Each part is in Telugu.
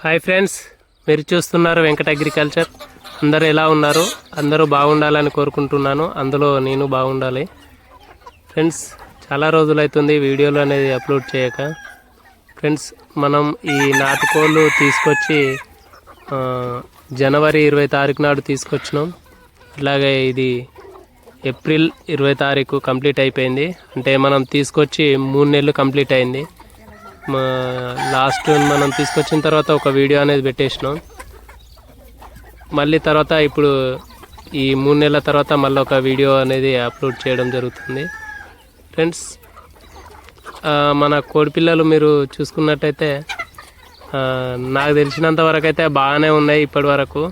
హాయ్ ఫ్రెండ్స్, మీరు చూస్తున్నారు వెంకట అగ్రికల్చర్. అందరూ ఎలా ఉన్నారు? అందరూ బాగుండాలని కోరుకుంటున్నాను. అందులో నేను బాగుండాలి. ఫ్రెండ్స్, చాలా రోజులైతుంది వీడియోలు అనేది అప్లోడ్ చేయక. ఫ్రెండ్స్, మనం ఈ నాటుకోళ్ళు తీసుకొచ్చి జనవరి 20 తారీఖు నాడు తీసుకొచ్చినాం. అలాగే ఇది ఏప్రిల్ 20 తారీఖు కంప్లీట్ అయిపోయింది. అంటే మనం తీసుకొచ్చి 3 నెలలు కంప్లీట్ అయింది. లాస్ట్ మనం తీసుకొచ్చిన తర్వాత ఒక వీడియో అనేది పెట్టేసినాం. మళ్ళీ తర్వాత ఇప్పుడు ఈ 3 నెలల తర్వాత మళ్ళీ ఒక వీడియో అనేది అప్లోడ్ చేయడం జరుగుతుంది. ఫ్రెండ్స్, మన కోడిపిల్లలు మీరు చూసుకున్నట్టయితే నాకు తెలిసినంత వరకు అయితే బాగానే ఉన్నాయి. ఇప్పటి వరకు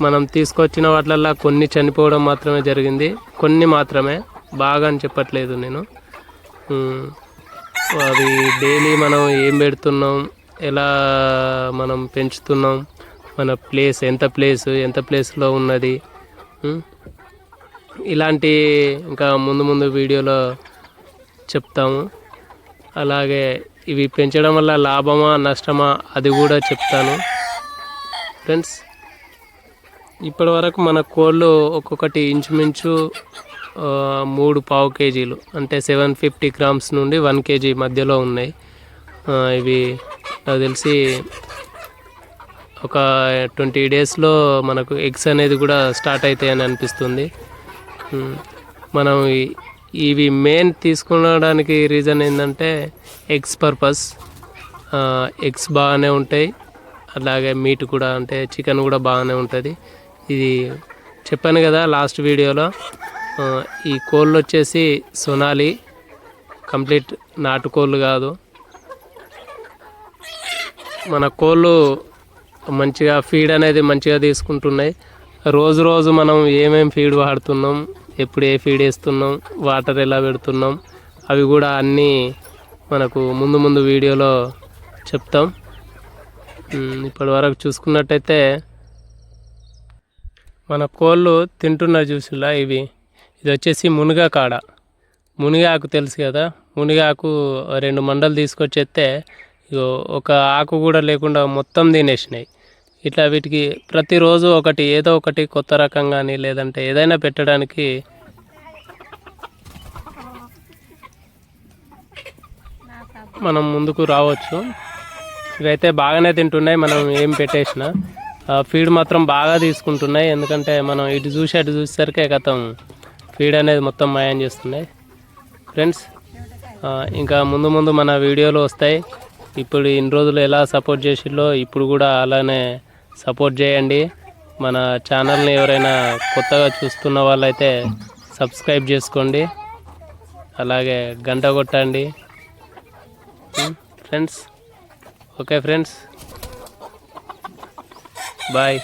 మనం తీసుకొచ్చిన వాటిలల్లో కొన్ని చనిపోవడం మాత్రమే జరిగింది. కొన్ని మాత్రమే, బాగా అని చెప్పట్లేదు నేను. అవి డైలీ మనం ఏం పెడుతున్నాం, ఎలా మనం పెంచుతున్నాం, మన ప్లేస్ ఎంత ప్లేస్లో ఉన్నది, ఇలాంటి ఇంకా ముందు వీడియోలో చెప్తాము. అలాగే ఇవి పెంచడం వల్ల లాభమా నష్టమా అది కూడా చెప్తాను. ఫ్రెండ్స్, ఇప్పటి వరకు మన కోళ్ళు ఒక్కొక్కటి ఇంచుమించు 3 పావు కేజీలు, అంటే 750 గ్రామ్స్ నుండి 1 కేజీ మధ్యలో ఉన్నాయి. ఇవి నాకు తెలిసి ఒక 20 డేస్లో మనకు ఎగ్స్ అనేది కూడా స్టార్ట్ అవుతాయని అనిపిస్తుంది. మనం ఇవి మెయిన్ తీసుకునడానికి రీజన్ ఏంటంటే ఎగ్స్ పర్పస్. ఎగ్స్ బాగానే ఉంటాయి, అలాగే మీట్ కూడా, అంటే చికెన్ కూడా బాగానే ఉంటుంది. ఇది చెప్పాను కదా లాస్ట్ వీడియోలో. ఈ కోళ్ళు వచ్చేసి సొనాలి, కంప్లీట్ నాటుకోళ్ళు కాదు. మన కోళ్ళు మంచిగా ఫీడ్ అనేది మంచిగా తీసుకుంటున్నాయి. రోజు మనం ఏమేమి ఫీడ్ వాడుతున్నాం, ఎప్పుడు ఏ ఫీడ్ వేస్తున్నాం, వాటర్ ఎలా పెడుతున్నాం, అవి కూడా అన్నీ మనకు ముందు వీడియోలో చెప్తాం. ఇప్పటి వరకు చూసుకున్నట్టయితే మన కోళ్ళు తింటున్న జ్యూసులా ఇది వచ్చేసి మునిగాకు తెలుసు కదా. మునిగాకు 2 మండలు తీసుకొచ్చేస్తే ఒక ఆకు కూడా లేకుండా మొత్తం తినేసినాయి. ఇట్లా వీటికి ప్రతిరోజు ఏదో ఒకటి కొత్త రకం కానీ లేదంటే ఏదైనా పెట్టడానికి మనం ముందుకు రావచ్చు. ఇవైతే బాగానే తింటున్నాయి. మనం ఏం పెట్టేసినా ఫీడ్ మాత్రం బాగా తీసుకుంటున్నాయి. ఎందుకంటే మనం ఇటు చూసేసరికే గతం ఫీడ్ అనేది మొత్తం మాయం చేస్తున్నాయి. ఫ్రెండ్స్, ఇంకా ముందు మన వీడియోలు వస్తాయి. ఇప్పుడు ఇన్ని రోజులు ఎలా సపోర్ట్ చేసిల్లో ఇప్పుడు కూడా అలానే సపోర్ట్ చేయండి. మన ఛానల్ని ఎవరైనా కొత్తగా చూస్తున్న వాళ్ళైతే సబ్స్క్రైబ్ చేసుకోండి, అలాగే గంట కొట్టండి. Friends, okay friends, bye.